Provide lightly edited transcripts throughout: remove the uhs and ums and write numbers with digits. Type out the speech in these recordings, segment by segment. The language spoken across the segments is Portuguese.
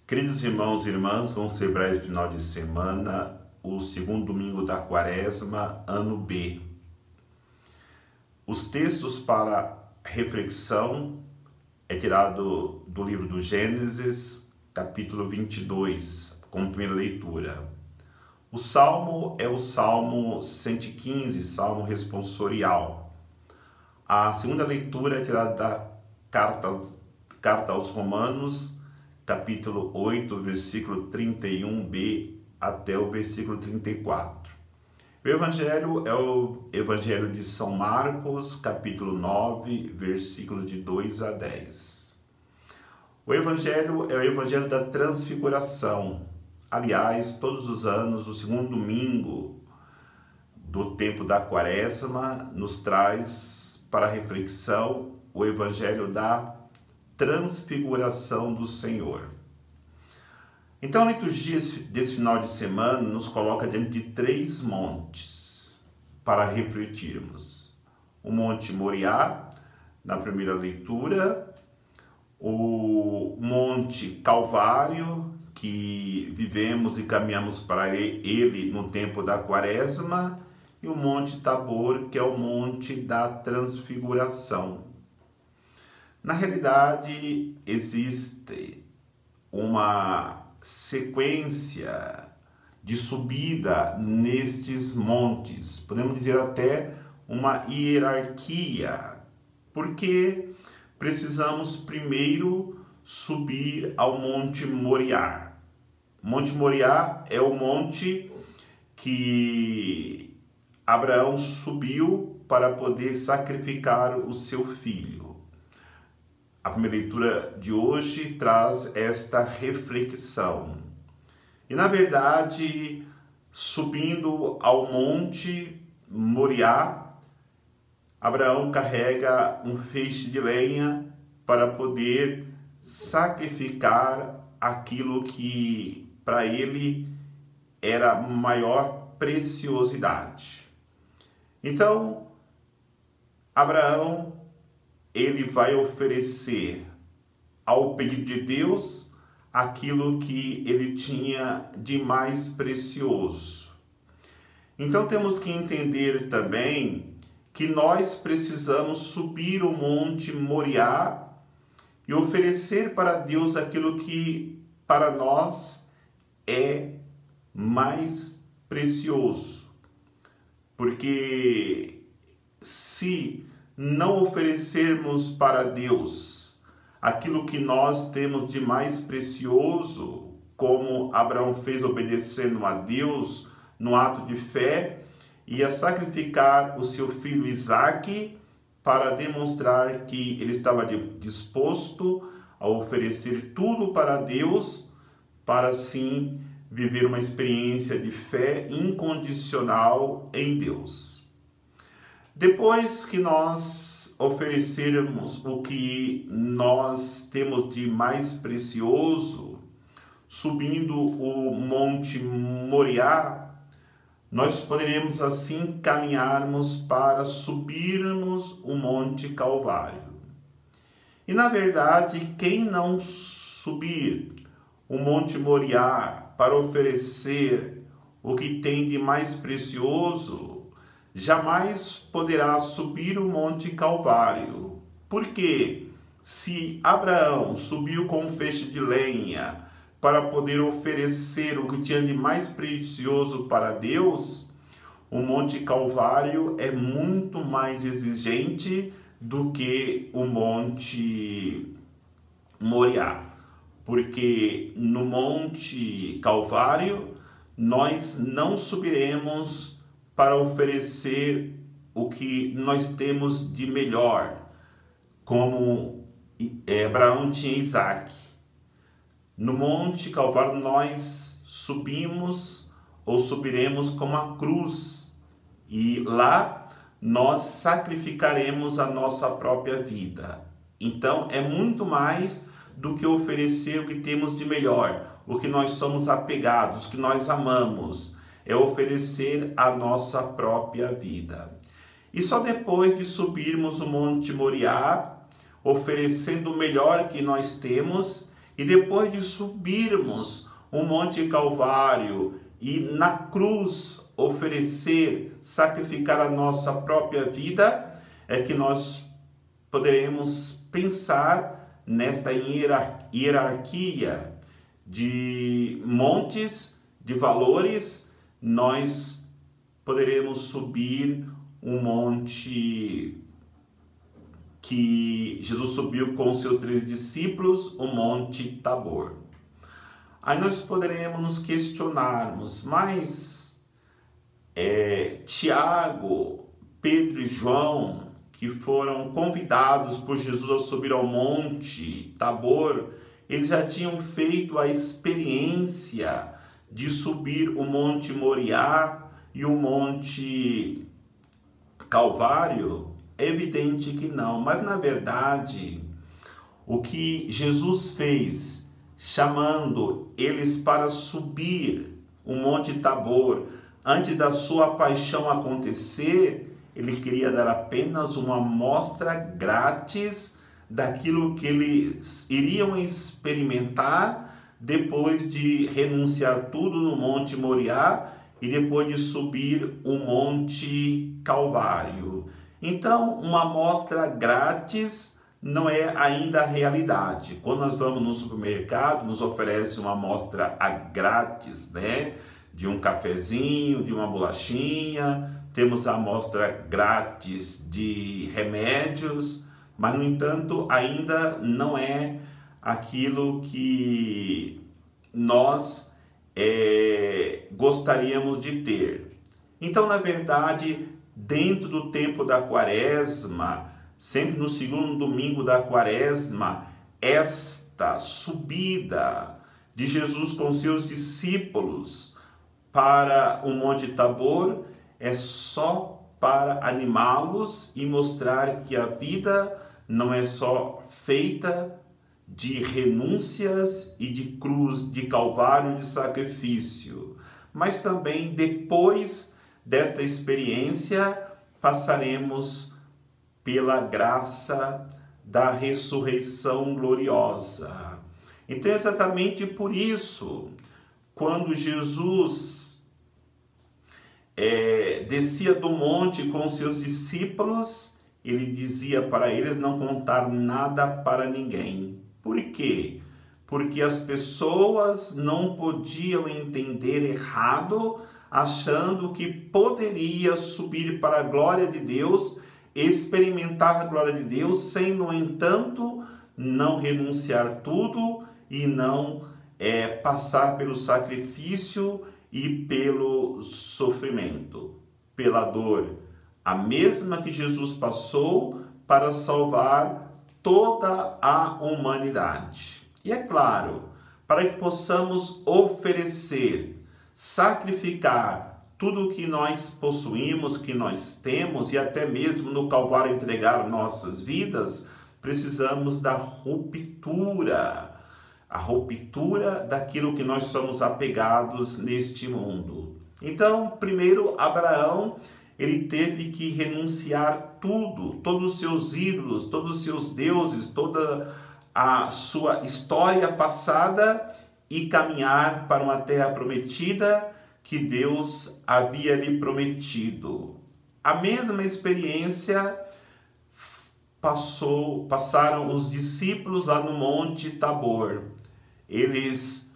Queridos irmãos e irmãs, vamos celebrar esse final de semana o segundo domingo da Quaresma, ano B. Os textos para reflexão é tirado do livro do Gênesis, capítulo 22, como primeira leitura. O salmo é o Salmo 115, salmo responsorial. A segunda leitura é tirada da carta aos Romanos, capítulo 8, versículo 31b até o versículo 34. O evangelho é o evangelho de São Marcos, capítulo 9, versículo de 2 a 10. O evangelho é o evangelho da transfiguração. Aliás, todos os anos, o segundo domingo do tempo da Quaresma nos traz para reflexão o evangelho da transfiguração do Senhor. Então, a liturgia desse final de semana nos coloca diante de três montes para refletirmos. O Monte Moriá, na primeira leitura, o Monte Calvário, que vivemos e caminhamos para ele no tempo da Quaresma, e o Monte Tabor, que é o Monte da Transfiguração. Na realidade, existe uma sequência de subida nestes montes, podemos dizer até uma hierarquia, porque precisamos primeiro subir ao Monte Moriá. Monte Moriá é o monte que Abraão subiu para poder sacrificar o seu filho. A primeira leitura de hoje traz esta reflexão. E, na verdade, subindo ao Monte Moriá, Abraão carrega um feixe de lenha para poder sacrificar aquilo que para ele era maior preciosidade. Então, Abraão ele vai oferecer ao pedido de Deus aquilo que ele tinha de mais precioso. Então temos que entender também que nós precisamos subir o Monte Moriá e oferecer para Deus aquilo que para nós é mais precioso. Porque se não oferecermos para Deus aquilo que nós temos de mais precioso, como Abraão fez obedecendo a Deus no ato de fé, ia sacrificar o seu filho Isaque para demonstrar que ele estava disposto a oferecer tudo para Deus, para assim viver uma experiência de fé incondicional em Deus. Depois que nós oferecermos o que nós temos de mais precioso, subindo o Monte Moriá, nós poderemos assim caminharmos para subirmos o Monte Calvário. E na verdade, quem não subir o Monte Moriá para oferecer o que tem de mais precioso, jamais poderá subir o Monte Calvário. Porque se Abraão subiu com um feixe de lenha para poder oferecer o que tinha de mais precioso para Deus, o Monte Calvário é muito mais exigente do que o Monte Moriá. Porque no Monte Calvário nós não subiremos para oferecer o que nós temos de melhor, como Abraão tinha Isaque. No Monte Calvário nós subimos ou subiremos com a cruz, e lá nós sacrificaremos a nossa própria vida. Então é muito mais do que oferecer o que temos de melhor, o que nós somos apegados, o que nós amamos. É oferecer a nossa própria vida. E só depois de subirmos o Monte Moriá, oferecendo o melhor que nós temos, e depois de subirmos o Monte Calvário e na cruz oferecer, sacrificar a nossa própria vida, é que nós poderemos pensar nesta hierarquia de montes, de valores. Nós poderemos subir um monte que Jesus subiu com os seus 3 discípulos, o Monte Tabor. Aí nós poderemos nos questionarmos, mas Tiago, Pedro e João, que foram convidados por Jesus a subir ao Monte Tabor, eles já tinham feito a experiência de subir o Monte Moriá e o Monte Calvário? É evidente que não, mas na verdade, o que Jesus fez, chamando eles para subir o Monte Tabor, antes da sua paixão acontecer, ele queria dar apenas uma amostra grátis daquilo que eles iriam experimentar depois de renunciar tudo no Monte Moriá e depois de subir o Monte Calvário. Então, uma amostra grátis não é ainda a realidade. Quando nós vamos no supermercado, nos oferece uma amostra grátis, né? De um cafezinho, de uma bolachinha, temos a amostra grátis de remédios, mas, no entanto, ainda não é aquilo que nós gostaríamos de ter. Então, na verdade, dentro do tempo da Quaresma, sempre no segundo domingo da Quaresma, esta subida de Jesus com seus discípulos para o Monte Tabor é só para animá-los e mostrar que a vida não é só feita de renúncias e de cruz, de calvário, de sacrifício, mas também depois desta experiência passaremos pela graça da ressurreição gloriosa. Então, exatamente por isso, quando Jesus descia do monte com seus discípulos, ele dizia para eles não contar nada para ninguém. Por quê? Porque as pessoas não podiam entender errado, achando que poderia subir para a glória de Deus, experimentar a glória de Deus, sem, no entanto, não renunciar tudo e não passar pelo sacrifício e pelo sofrimento, pela dor, a mesma que Jesus passou para salvar toda a humanidade. E é claro, para que possamos oferecer, sacrificar tudo o que nós possuímos, que nós temos, e até mesmo no Calvário entregar nossas vidas, precisamos da ruptura, a ruptura daquilo que nós somos apegados neste mundo. Então, primeiro, Abraão, ele teve que renunciar tudo, todos os seus ídolos, todos os seus deuses, toda a sua história passada e caminhar para uma terra prometida que Deus havia lhe prometido. A mesma experiência passaram os discípulos lá no Monte Tabor. Eles,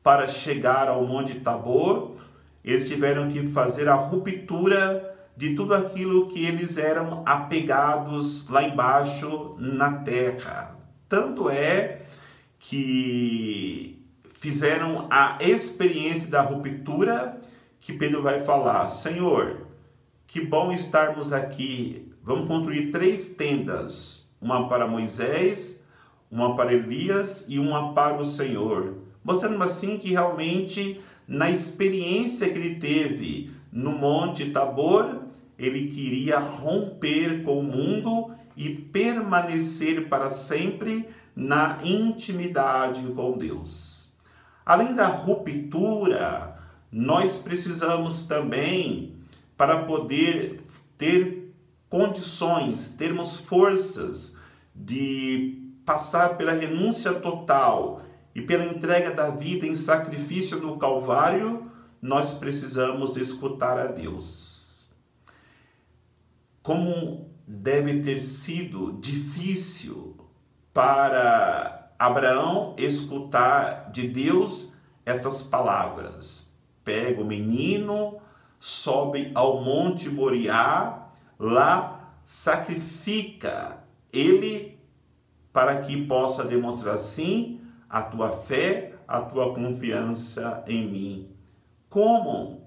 para chegar ao Monte Tabor, eles tiveram que fazer a ruptura de tudo aquilo que eles eram apegados lá embaixo na terra. Tanto é que fizeram a experiência da ruptura, que Pedro vai falar: Senhor, que bom estarmos aqui, vamos construir 3 tendas, uma para Moisés, uma para Elias e uma para o Senhor, mostrando assim que realmente na experiência que ele teve no Monte Tabor, ele queria romper com o mundo e permanecer para sempre na intimidade com Deus. Além da ruptura, nós precisamos também, para poder ter condições, termos forças de passar pela renúncia total e pela entrega da vida em sacrifício no Calvário, nós precisamos escutar a Deus. Como deve ter sido difícil para Abraão escutar de Deus estas palavras: pega o menino, sobe ao Monte Moriá, lá sacrifica ele, para que possa demonstrar sim a tua fé, a tua confiança em mim. Como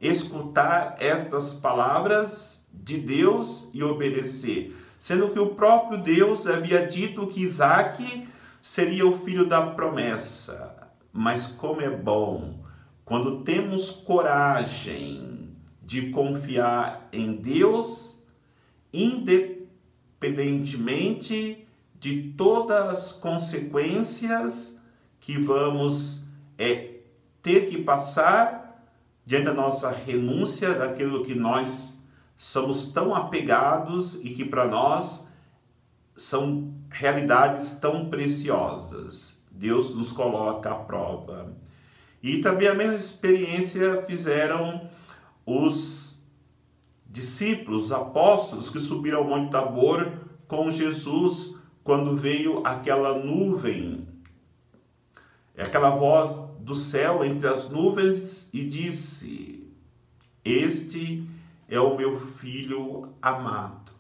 escutar estas palavras de Deus e obedecer? Sendo que o próprio Deus havia dito que Isaque seria o filho da promessa. Mas como é bom quando temos coragem de confiar em Deus, independentemente de todas as consequências que vamos ter que passar diante da nossa renúncia daquilo que nós somos tão apegados e que para nós são realidades tão preciosas. Deus nos coloca à prova. E também a mesma experiência fizeram os discípulos, os apóstolos que subiram ao Monte Tabor com Jesus, quando veio aquela nuvem, aquela voz do céu entre as nuvens e disse: este é o meu filho amado,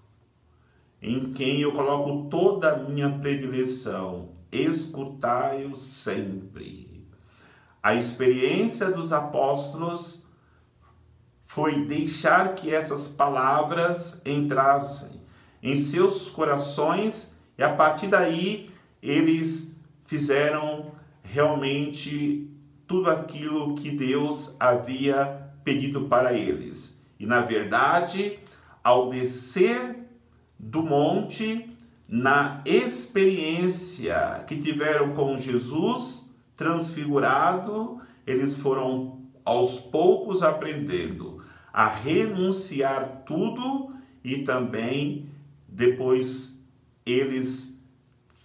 em quem eu coloco toda a minha predileção, escutai-o sempre. A experiência dos apóstolos foi deixar que essas palavras entrassem em seus corações, e a partir daí eles fizeram realmente tudo aquilo que Deus havia pedido para eles. E na verdade, ao descer do monte, na experiência que tiveram com Jesus transfigurado, eles foram aos poucos aprendendo a renunciar tudo, e também depois eles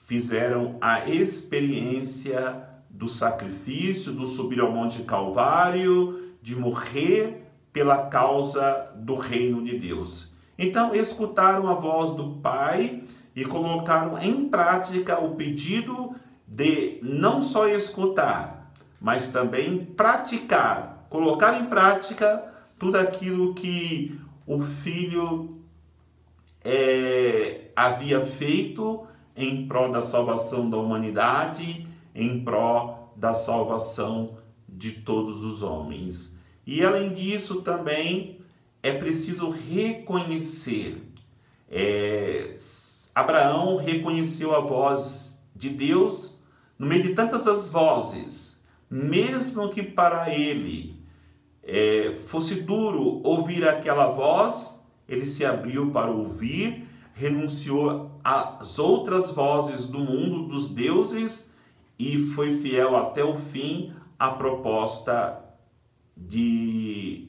fizeram a experiência do sacrifício, do subir ao Monte Calvário, de morrer pela causa do reino de Deus. Então, escutaram a voz do Pai e colocaram em prática o pedido de não só escutar, mas também praticar, colocar em prática tudo aquilo que o Filho havia feito em prol da salvação da humanidade, em prol da salvação de todos os homens. E além disso também é preciso reconhecer. Abraão reconheceu a voz de Deus no meio de tantas as vozes, mesmo que para ele fosse duro ouvir aquela voz, ele se abriu para ouvir, renunciou às outras vozes do mundo, dos deuses, e foi fiel até o fim à proposta de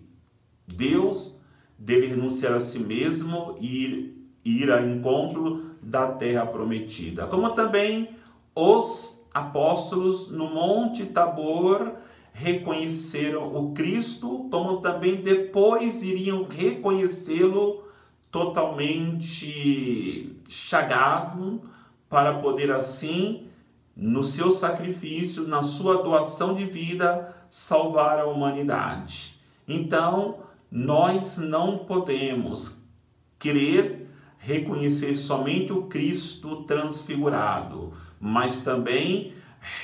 Deus, dele renunciar a si mesmo e ir ao encontro da terra prometida. Como também os apóstolos no Monte Tabor reconheceram o Cristo, como também depois iriam reconhecê-lo totalmente chagado, para poder assim, no seu sacrifício, na sua doação de vida, salvar a humanidade. Então, nós não podemos querer reconhecer somente o Cristo transfigurado, mas também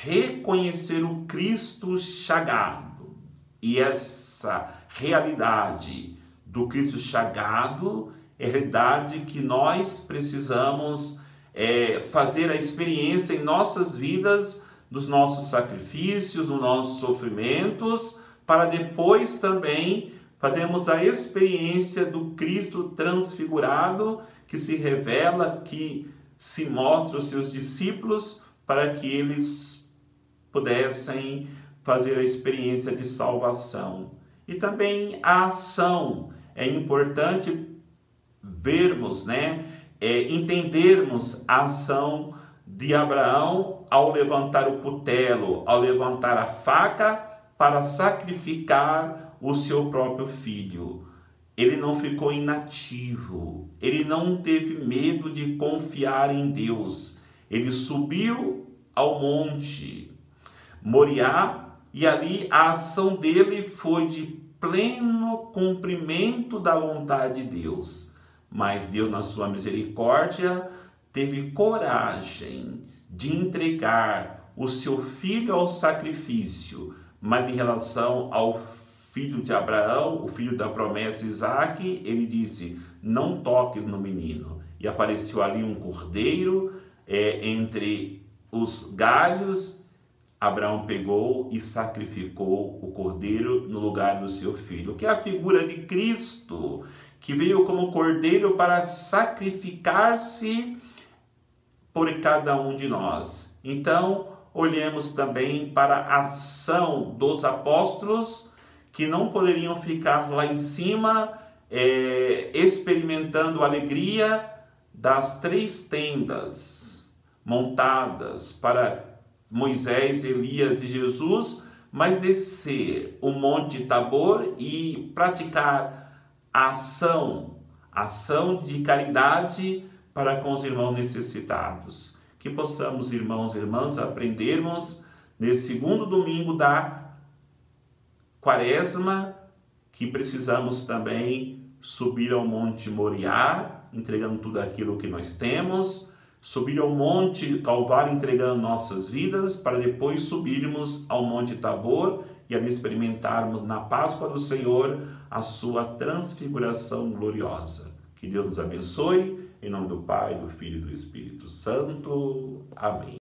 reconhecer o Cristo chagado. E essa realidade do Cristo chagado é a realidade que nós precisamos fazer a experiência em nossas vidas, dos nossos sacrifícios, dos nossos sofrimentos, para depois também fazermos a experiência do Cristo transfigurado, que se revela, que se mostra aos seus discípulos, para que eles pudessem fazer a experiência de salvação. E também a ação. É importante vermos, entendermos a ação de Abraão ao levantar o cutelo, ao levantar a faca para sacrificar o seu próprio filho. Ele não ficou inativo, ele não teve medo de confiar em Deus. Ele subiu ao monte Moriá e ali a ação dele foi de pleno cumprimento da vontade de Deus. Mas Deus, na sua misericórdia, teve coragem de entregar o seu filho ao sacrifício, mas em relação ao filho de Abraão, o filho da promessa Isaque, ele disse, não toque no menino. E apareceu ali um cordeiro entre os galhos. Abraão pegou e sacrificou o cordeiro no lugar do seu filho, que é a figura de Cristo, que veio como cordeiro para sacrificar-se por cada um de nós. Então, olhemos também para a ação dos apóstolos, que não poderiam ficar lá em cima, experimentando a alegria das 3 tendas montadas para Moisés, Elias e Jesus, mas descer o Monte Tabor e praticar a ação de caridade para com os irmãos necessitados. Que possamos, irmãos e irmãs, aprendermos nesse segundo domingo da Quaresma, que precisamos também subir ao Monte Moriá, entregando tudo aquilo que nós temos, subir ao Monte Calvário entregando nossas vidas, para depois subirmos ao Monte Tabor e ali experimentarmos na Páscoa do Senhor a sua transfiguração gloriosa. Que Deus nos abençoe, em nome do Pai, do Filho e do Espírito Santo. Amém.